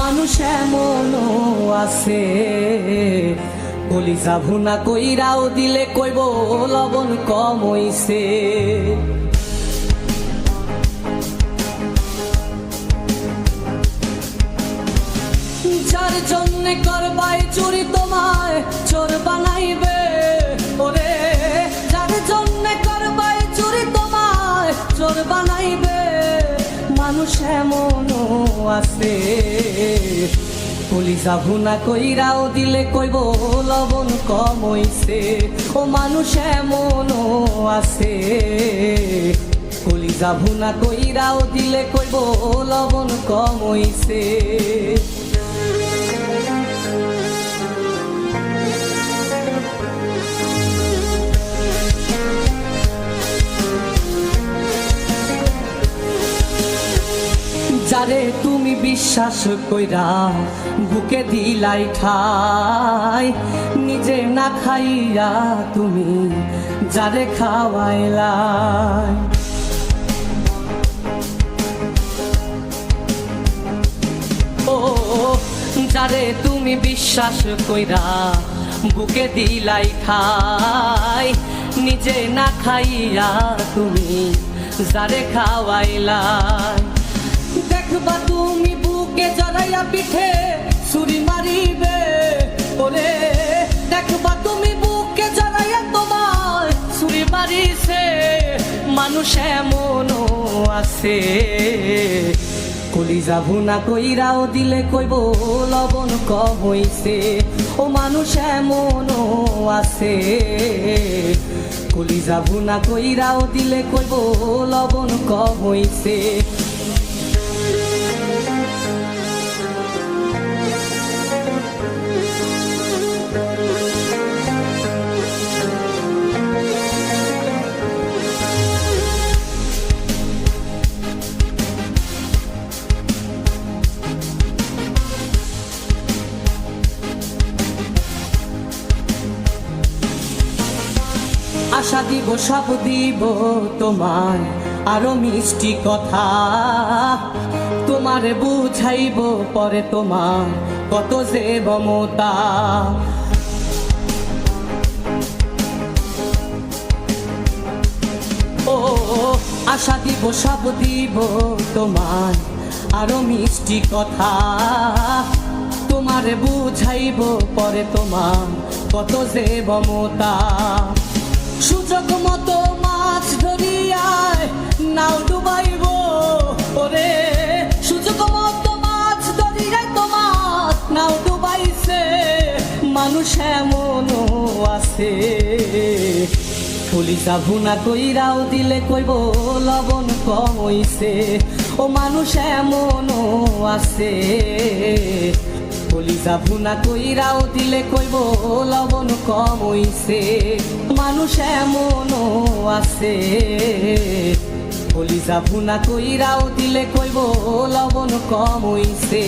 মানুষ এমনও আছে কলিজা ভুনা কইরাও দিলে কইব লবণ কম হইছে। যার জন্যে করবাই চুরি তোমায় চোর বানাইবে, ওরে যার জন্যে করবাই চুরি তোমায় চোর বানাইবে। মানুষ এমনও আছে কলিজা ভুনা কইরাও দিলে কইব লবণ কম হইছে। ও মানুষ এমনও আছে কলিজা ভুনা কইরাও দিলে কইব লবণ কম হইছে। যারে তুমি বিশ্বাস কইরা বুকে দিলাই ঠাই, নিজে না খাইয়া তুমি যারে খাওয়াইলাই। ও যারে তুমি বিশ্বাস কইরা বুকে দিলাই ঠাই, নিজে না খাইয়া তুমি যারে খাওয়াইলাই। দেখবা তুমি বুকে জড়াইয়া পিঠে ছুরি মারিবে, ওরে দেখবা তুমি বুকে জড়াইয়া তোমার ছুরি মারিছে। মানুষ এমনও আছে কলিজা ভুনা কইরাও দিলে কইব লবণ কম হইছে। ও মানুষ এমনও আছে কলিজা ভুনা কইরাও দিলে কইব লবণ কম হইছে। আশা দিব সব দিব তোমায় আরো মিষ্টি কথা, তোমারে বুঝাইব পরে তোমার কত যে মমতা। ও আশা দিব সব দিব তোমায় আরো মিষ্টি কথা, তোমারে বুঝাইব পরে তোমার কত যে মমতা। সুযোগ মতো মাছ ধরিয়ায় নাও ডুবাইব, ওরে সুযোগ মতো মাছ ধরিয়ায় তোমার নাও ডুবাইছে। মানুষ এমনও আছে কলিজা ভুনা কইরাও দিলে কইব লবণ কম হইছে। ও মানুষ এমনও আছে কলিজা ভুনা কইরাও দিলে কইব লবণ কম হইছে। মানুষ এমনও আছে কলিজা ভুনা কইরাও দিলে কইব লবণ কম হইছে।